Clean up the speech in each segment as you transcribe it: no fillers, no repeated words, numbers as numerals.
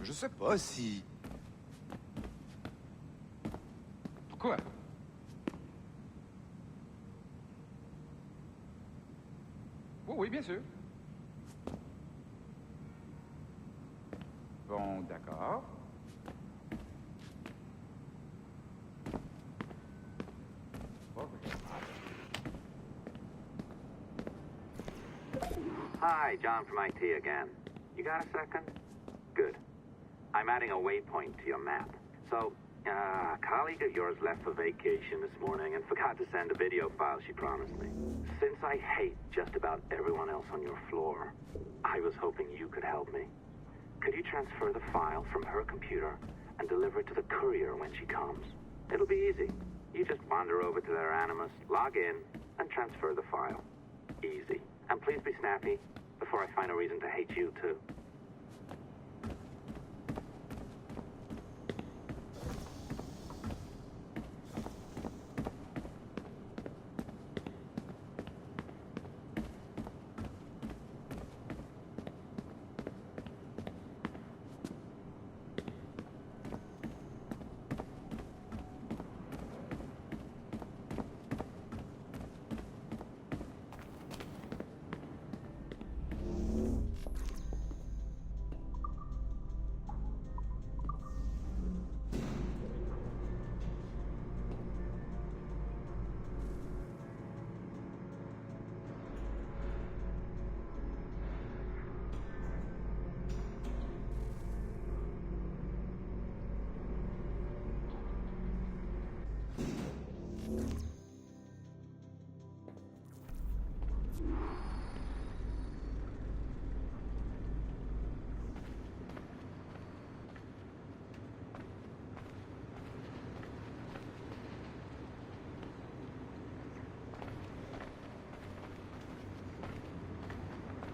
je sais pas si... Pourquoi? Oh, oui, bien sûr. Bon, d'accord. Hi, John from IT again. You got a second? Good. I'm adding a waypoint to your map. So, a colleague of yours left for vacation this morning and forgot to send a video file she promised me. Since I hate just about everyone else on your floor, I was hoping you could help me. Could you transfer the file from her computer and deliver it to the courier when she comes? It'll be easy. You just wander over to their Animus, log in, and transfer the file. Easy. And please be snappy before I find a reason to hate you, too.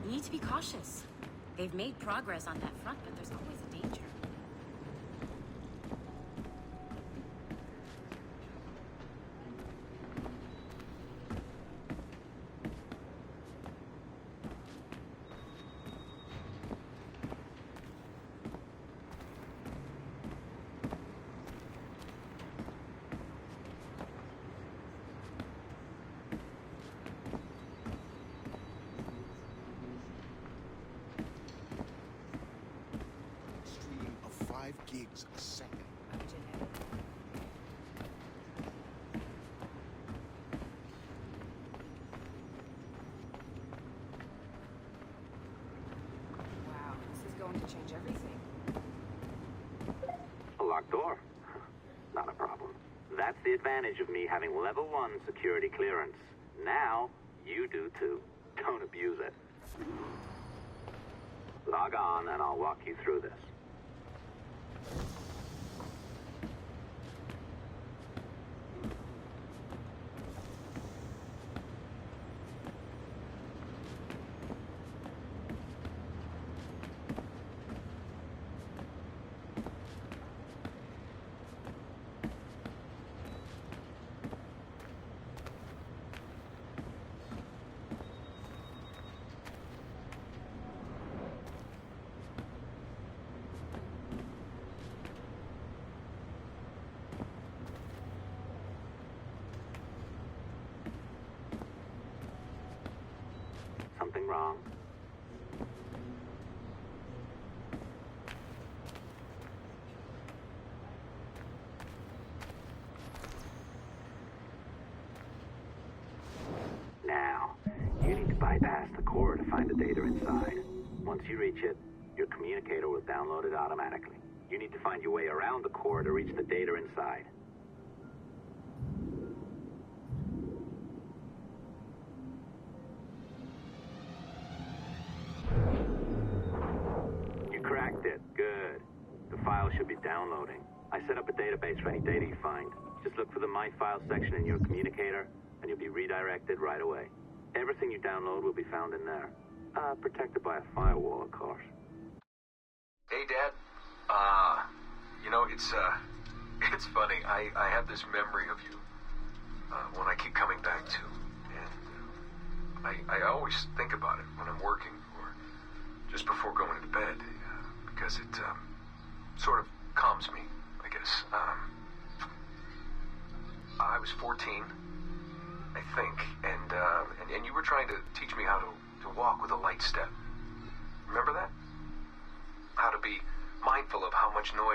You need to be cautious. They've made progress on that front, but there's always a danger. Stream of 5 gigs a second. Wow, this is going to change everything. A locked door? Not a problem. That's the advantage of me having level 1 security clearance. Now, you do too. Don't abuse it. Log on and I'll walk you through this. Something wrong? Now, you need to bypass the core to find the data inside. Once you reach it, your communicator will download it automatically. You need to find your way around the core to reach the data inside. You cracked it. Good. The file should be downloading. I set up a database for any data you find. Just look for the My Files section in your communicator, and you'll be redirected right away. Everything you download will be found in there. Protected by a firewall, of course. Hey, Dad. It's funny. I have this memory of you, one I keep coming back to. And I always think about it when I'm working or just before going to bed, because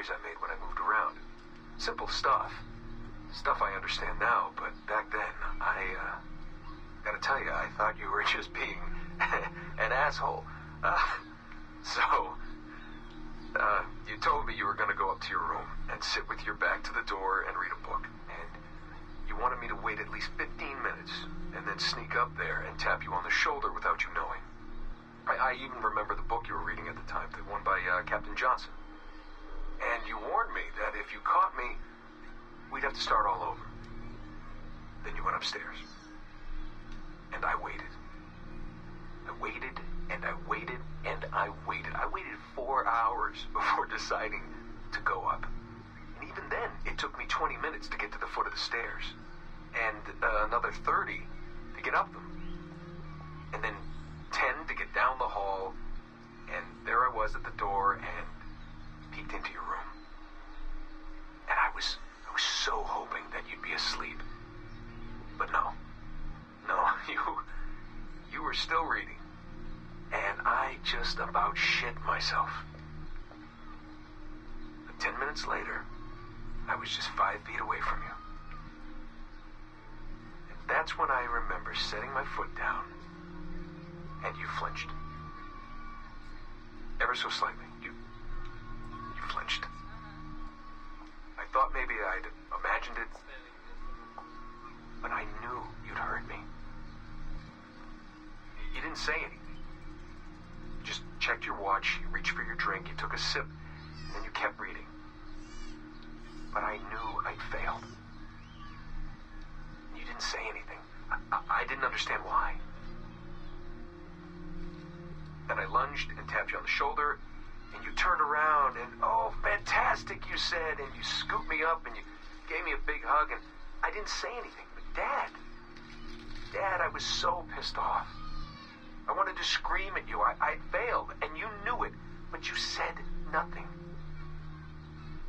noise I made when I moved around. Simple stuff. Stuff I understand now, but back then, gotta tell you, I thought you were just being an asshole. You told me you were gonna go up to your room and sit with your back to the door and read a book. And you wanted me to wait at least 15 minutes and then sneak up there and tap you on the shoulder without you knowing. I even remember the book you were reading at the time, the one by Captain Johnson. And you warned me that if you caught me, we'd have to start all over. Then you went upstairs. And I waited. I waited, and I waited, and I waited. I waited 4 hours before deciding to go up. And even then, it took me 20 minutes to get to the foot of the stairs. And another 30 to get up them. And then 10 to get down the hall. And there I was at the door and peeked into your room. And I was so hoping that you'd be asleep. But no, you were still reading. And I just about shit myself. But 10 minutes later, I was just 5 feet away from you. And that's when I remember setting my foot down, and you flinched. Ever so slightly. You flinched. I thought maybe I'd imagined it, but I knew you'd heard me. You didn't say anything. You just checked your watch, you reached for your drink, you took a sip, and then you kept reading. But I knew I'd failed. You didn't say anything. I didn't understand why. Then I lunged and tapped you on the shoulder, and you turned around, and oh, fantastic, you said, and you scooped me up, and you gave me a big hug, and I didn't say anything. But Dad, I was so pissed off. I wanted to scream at you. I failed, and you knew it, but you said nothing.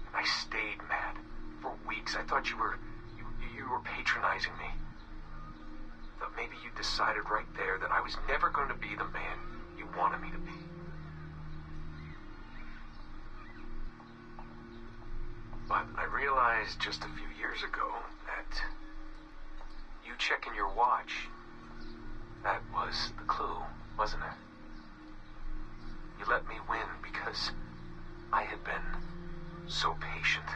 And I stayed mad for weeks. I thought you were patronizing me. Thought maybe you decided right there that I was never going to be the man you wanted me to be. But I realized just a few years ago that you checking your watch, that was the clue, wasn't it? You let me win because I had been so patient.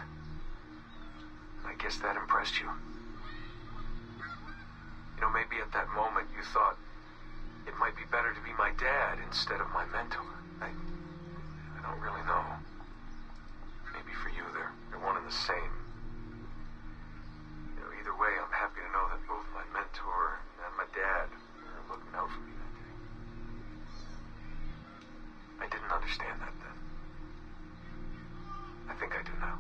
I guess that impressed you. You know, maybe at that moment you thought it might be better to be my dad instead of my mentor. I don't really know. Maybe for you they're one and the same. You know, either way, I'm happy to know that both my mentor and my dad are looking out for me that day. I didn't understand that then. I think I do now.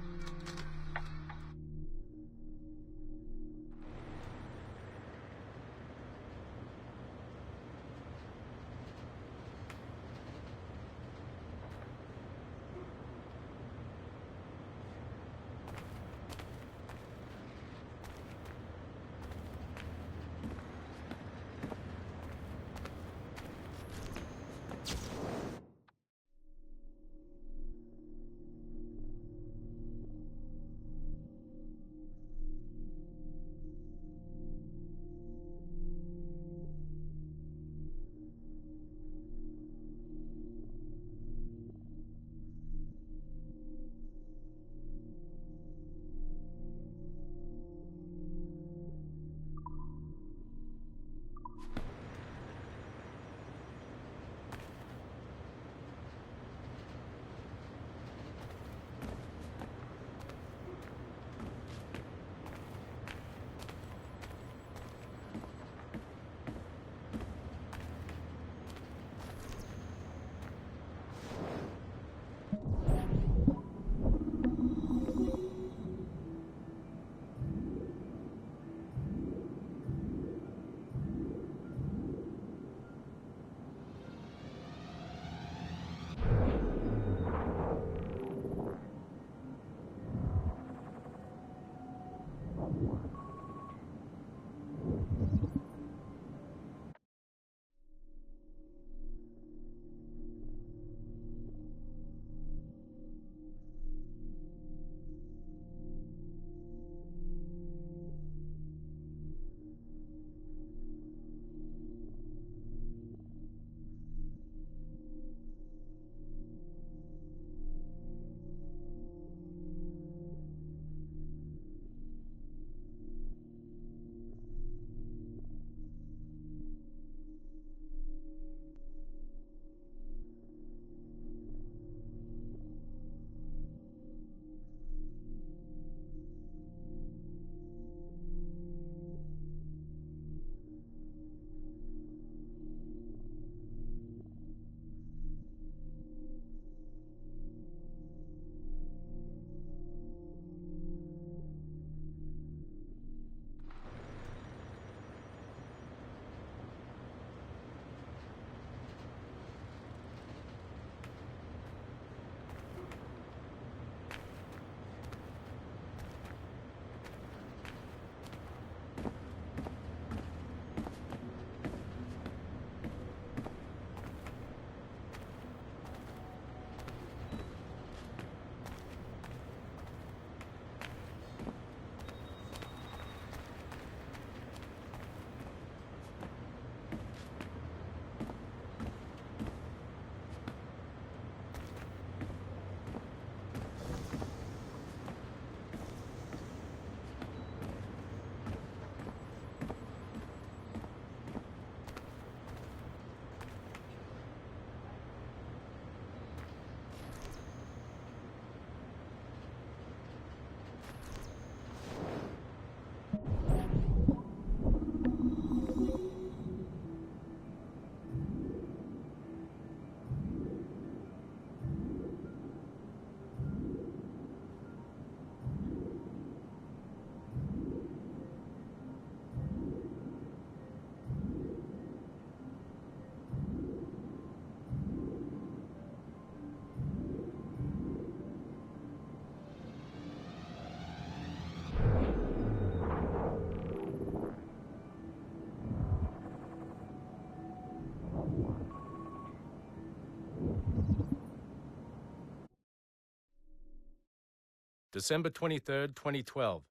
December 23rd, 2012.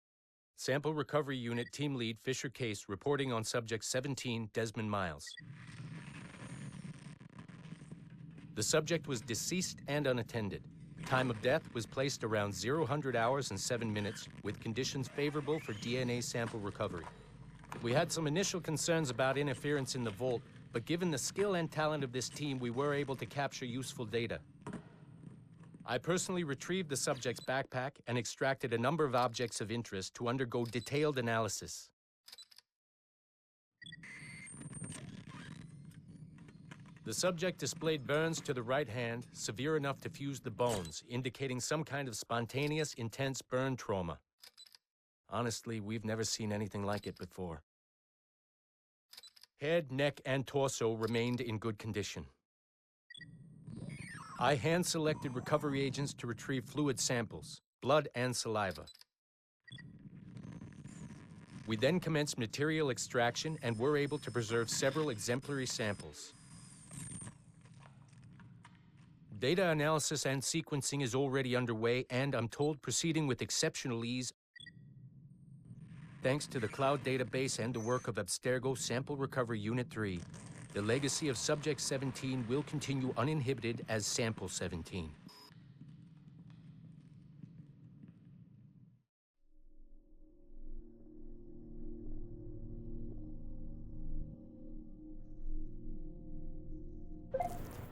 Sample Recovery Unit Team Lead Fisher Case reporting on Subject 17, Desmond Miles. The subject was deceased and unattended. Time of death was placed around 0000 hours and 7 minutes, with conditions favorable for DNA sample recovery. We had some initial concerns about interference in the vault, but given the skill and talent of this team, we were able to capture useful data. I personally retrieved the subject's backpack and extracted a number of objects of interest to undergo detailed analysis. The subject displayed burns to the right hand, severe enough to fuse the bones, indicating some kind of spontaneous, intense burn trauma. Honestly, we've never seen anything like it before. Head, neck, and torso remained in good condition. I hand-selected recovery agents to retrieve fluid samples, blood and saliva. We then commenced material extraction and were able to preserve several exemplary samples. Data analysis and sequencing is already underway, and I'm told proceeding with exceptional ease thanks to the cloud database and the work of Abstergo Sample Recovery Unit 3. The legacy of Subject 17 will continue uninhibited as Sample 17.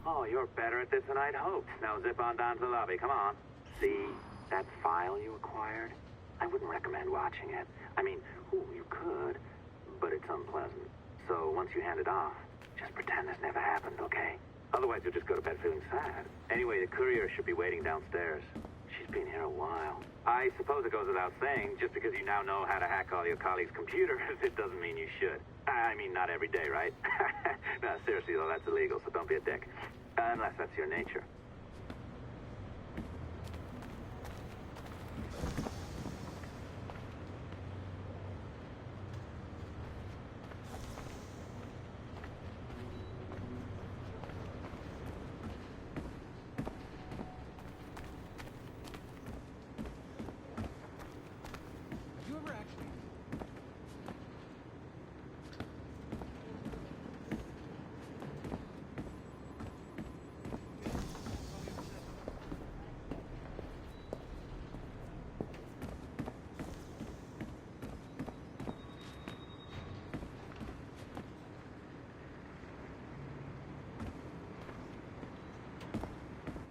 Oh, you're better at this than I'd hoped. Now zip on down to the lobby. Come on. See that file you acquired? I wouldn't recommend watching it. I mean, you could, but it's unpleasant. So once you hand it off, just pretend this never happened, okay? Otherwise, you'll just go to bed feeling sad. Anyway, the courier should be waiting downstairs. She's been here a while. I suppose it goes without saying, just because you now know how to hack all your colleagues' computers, it doesn't mean you should. I mean, not every day, right? No, seriously, though, that's illegal, so don't be a dick. Unless that's your nature. You ever actually...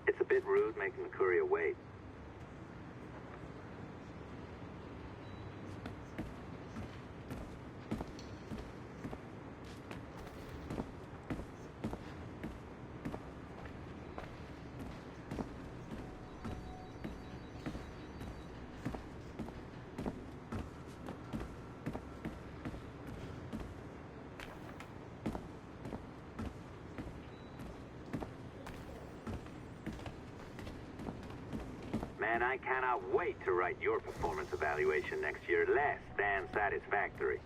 It's a bit rude making the courier wait. Man, I cannot wait to write your performance evaluation next year. Less than satisfactory.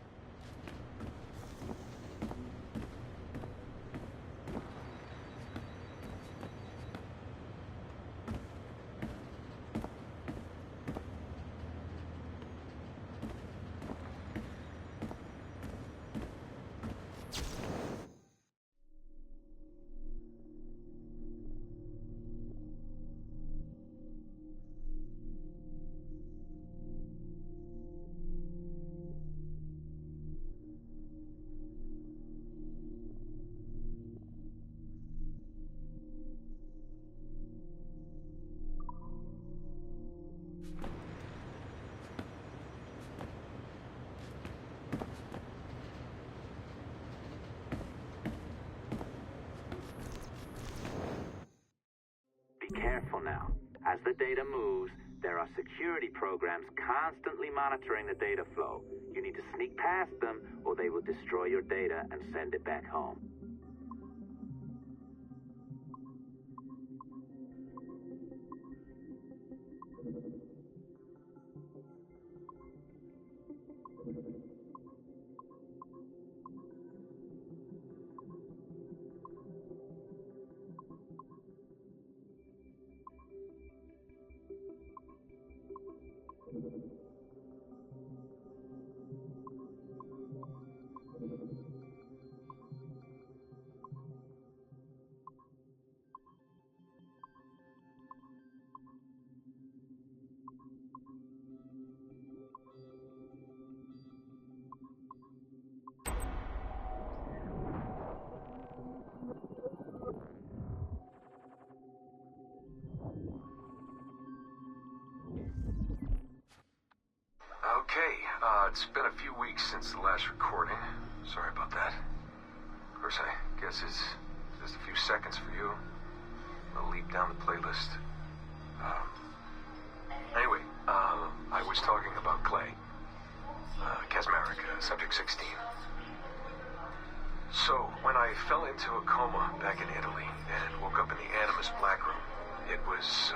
Be careful now. As the data moves, there are security programs constantly monitoring the data flow. You need to sneak past them, or they will destroy your data and send it back home. It's been a few weeks since the last recording. Sorry about that. Of course, I guess it's just a few seconds for you. I'll leap down the playlist. Anyway, I was talking about Clay. Kasmeric, subject 16. So, when I fell into a coma back in Italy and woke up in the Animus Black Room, it was,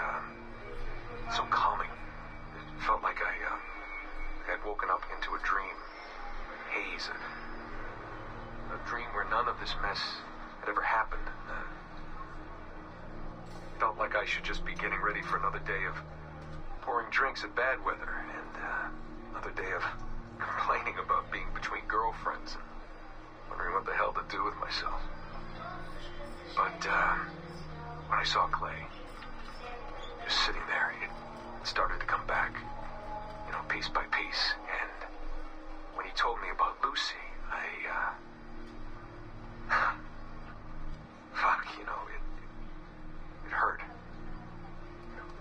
so calming. It felt like I had woken up into a dream. A haze. A dream where none of this mess had ever happened. Felt like I should just be getting ready for another day of pouring drinks at bad weather and another day of complaining about being between girlfriends and wondering what the hell to do with myself. But when I saw Clay just sitting there, it started to come back, you know, piece by piece. And when he told me about Lucy, fuck, you know, it hurt.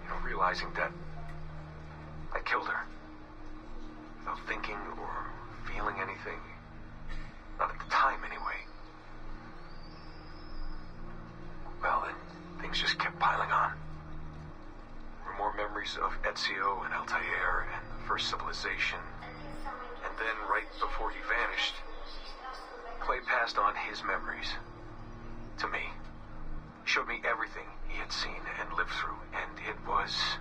You know, realizing that I killed her without thinking or feeling anything. Not at the time, anyway. Well, then, things just kept piling on. There were more memories of Ezio and Altair and the first civilization. And then, right before he vanished, Clay passed on his memories to me. He showed me everything he had seen and lived through, and it was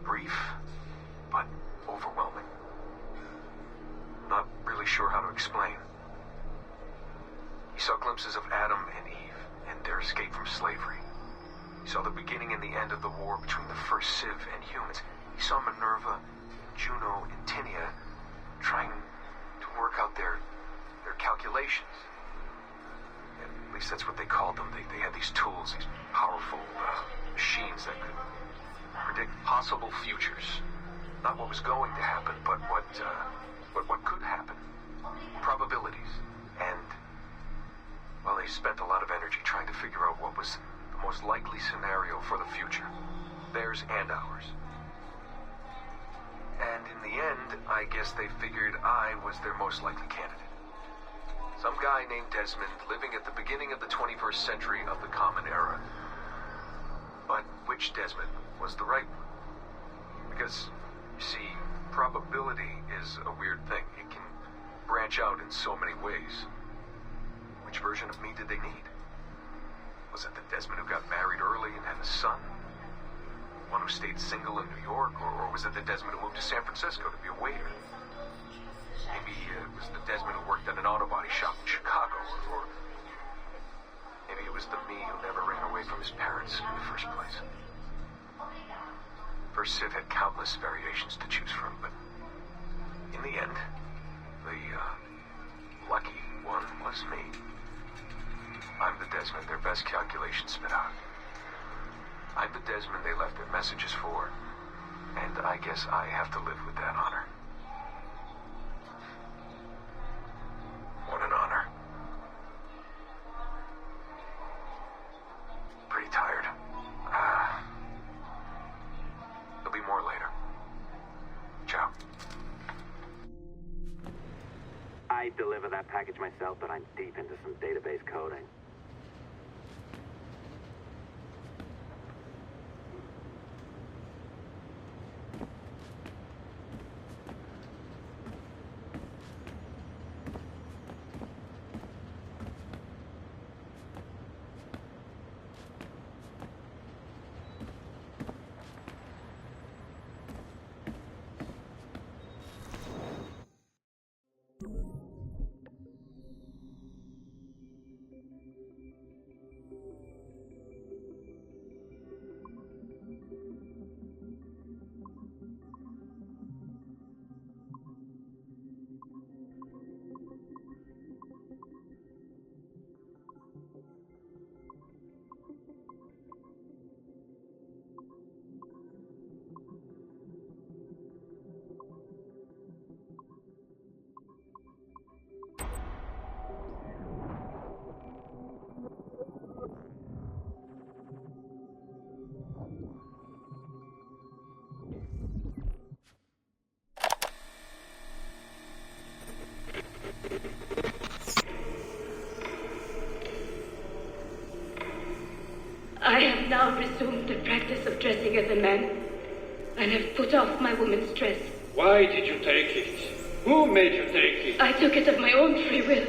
brief, but overwhelming. Not really sure how to explain. He saw glimpses of Adam and Eve and their escape from slavery. He saw the beginning and the end of the war between the first Civ and humans. He saw Minerva, Juno, and Tinia trying to work out their calculations. At least that's what they called them. They had these tools, these powerful machines that could predict possible futures. Not what was going to happen, but what could happen. Probabilities. And, well, they spent a lot of energy trying to figure out what was the most likely scenario for the future. Theirs and ours. And in the end, I guess they figured I was their most likely candidate. Some guy named Desmond living at the beginning of the 21st century of the Common Era. But which Desmond was the right one? Because, you see, probability is a weird thing. It can branch out in so many ways. Which version of me did they need? Was it the Desmond who got married early and had a son? One who stayed single in New York? Or was it the Desmond who moved to San Francisco to be a waiter? Maybe it was the Desmond who worked at an auto body shop in Chicago, or maybe it was the me who never ran away from his parents in the first place. First Civ had countless variations to choose from, but in the end, the lucky one was me. I'm the Desmond their best calculations spit out. I'm the Desmond they left their messages for, and I guess I have to live with that honor. What an honor. Pretty tired. There'll be more later. Ciao. I deliver that package myself, but I'm deep into some database coding. I have now resumed the practice of dressing as a man, and have put off my woman's dress. Why did you take it? Who made you take it? I took it of my own free will,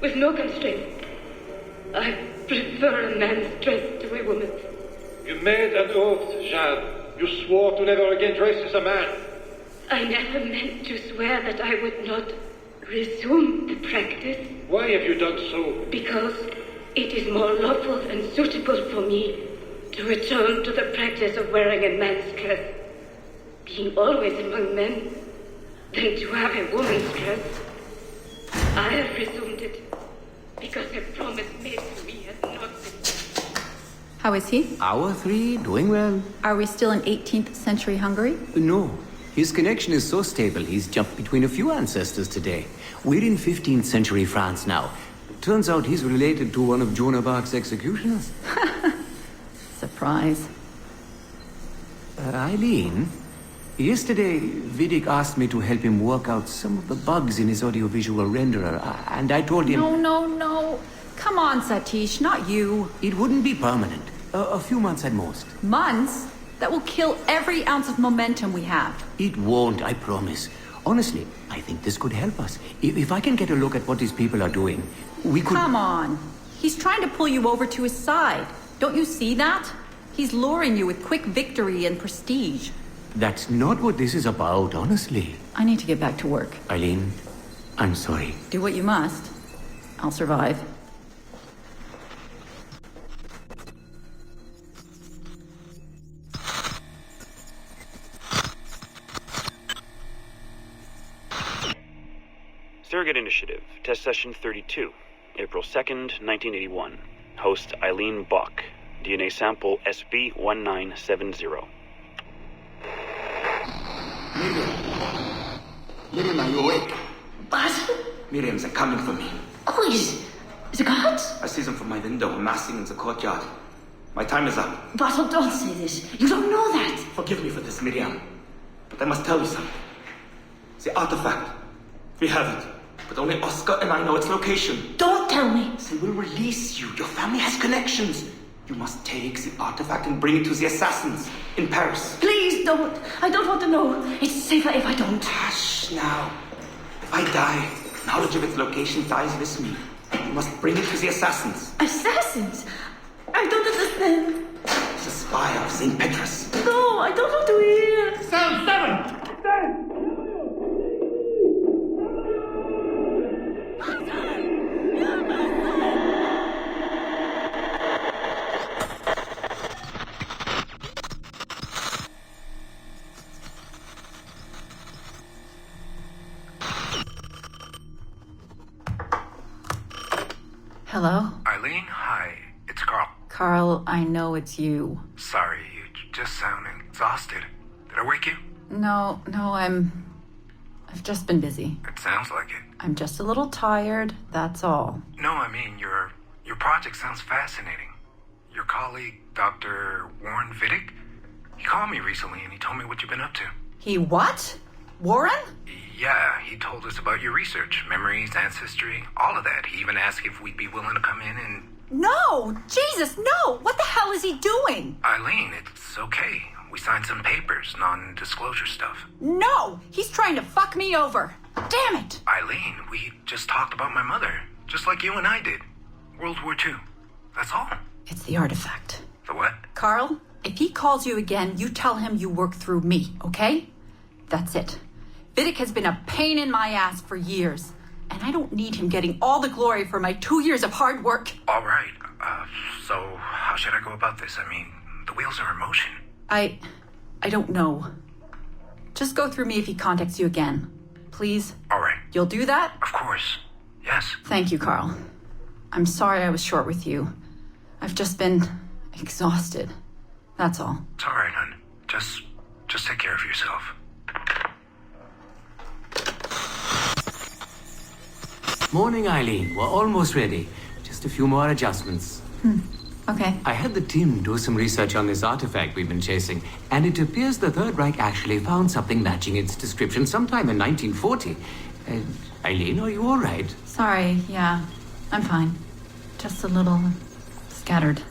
with no constraint. I prefer a man's dress to a woman's. You made an oath, Jeanne. You swore to never again dress as a man. I never meant to swear that I would not resume the practice. Why have you done so? Because it is more lawful and suitable for me to return to the practice of wearing a man's dress, being always among men, than to have a woman's dress. I have resumed it because a promise made to me has not been. How is he? Our three, doing well. Are we still in 18th century Hungary? No. His connection is so stable, he's jumped between a few ancestors today. We're in 15th century France now. Turns out he's related to one of Joan of Arc's executioners. Surprise. Eileen, yesterday Vidic asked me to help him work out some of the bugs in his audiovisual renderer, and I told him... No. Come on, Satish, not you. It wouldn't be permanent. A few months at most. Months? That will kill every ounce of momentum we have. It won't, I promise. Honestly, I think this could help us. If I can get a look at what these people are doing, we could... Come on. He's trying to pull you over to his side. Don't you see that? He's luring you with quick victory and prestige. That's not what this is about, honestly. I need to get back to work. Eileen, I'm sorry. Do what you must. I'll survive. Surrogate Initiative, Test Session 32, April 2nd, 1981. Host Eileen Bach, DNA sample SB1970. Miriam, are you awake? What? Miriam's are coming for me. Who is the guards? I see them from my window, amassing in the courtyard. My time is up. Bartle, don't say this. You don't know that. Forgive me for this, Miriam. But I must tell you something. The artifact. We have it. But only Oscar and I know its location. Don't tell me. They will release you. Your family has connections. You must take the artifact and bring it to the assassins in Paris. Please don't. I don't want to know. It's safer if I don't. Hush now. If I die, knowledge of its location dies with me. You must bring it to the assassins. Assassins? I don't understand. The spire of St. Petrus. No, I don't want to hear. Cell 7! Hello? Eileen, hi. It's Carl. Carl, I know it's you. Sorry, you just sound exhausted. Did I wake you? No, I've just been busy. It sounds like it. I'm just a little tired, that's all. No, I mean, your project sounds fascinating. Your colleague, Dr. Warren Vidic, he called me recently and he told me what you've been up to. He what? Warren? Yeah, he told us about your research, memories, ancestry, all of that. He even asked if we'd be willing to come in and... No! Jesus, no! What the hell is he doing? Eileen, it's okay. We signed some papers, non-disclosure stuff. No! He's trying to fuck me over. Damn it! Eileen, we just talked about my mother, just like you and I did. World War II. That's all. It's the artifact. The what? Carl, if he calls you again, you tell him you work through me, okay? That's it. Vidic has been a pain in my ass for years, and I don't need him getting all the glory for my 2 years of hard work. All right. So how should I go about this? I mean, the wheels are in motion. I don't know. Just go through me if he contacts you again. Please? All right. You'll do that? Of course. Yes. Thank you, Carl. I'm sorry I was short with you. I've just been exhausted. That's all. It's all right, hon. Just take care of yourself. Morning, Eileen. We're almost ready. Just a few more adjustments. Okay. I had the team do some research on this artifact we've been chasing, and it appears the Third Reich actually found something matching its description sometime in 1940. Eileen, are you all right? Sorry, yeah. I'm fine. Just a little scattered.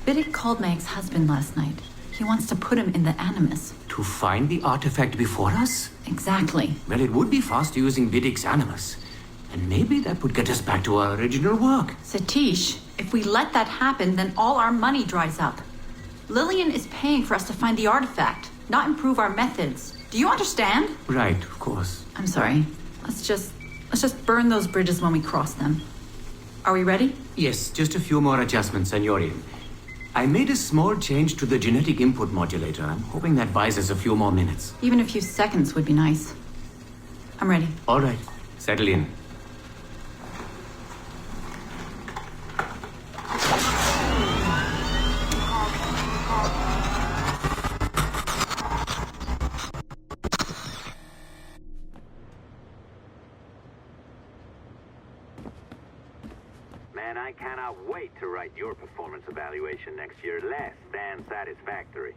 Vidic called my ex-husband last night. He wants to put him in the Animus. To find the artifact before us? Exactly. Well, it would be fast using Vidic's Animus. And maybe that would get us back to our original work. Satish, if we let that happen, then all our money dries up. Lillian is paying for us to find the artifact, not improve our methods. Do you understand? Right, of course. I'm sorry. Let's just burn those bridges when we cross them. Are we ready? Yes, just a few more adjustments, Senorian. I made a small change to the genetic input modulator. I'm hoping that buys us a few more minutes. Even a few seconds would be nice. I'm ready. All right. Settle in. Man, I cannot wait to write your performance evaluation next year. Less than satisfactory.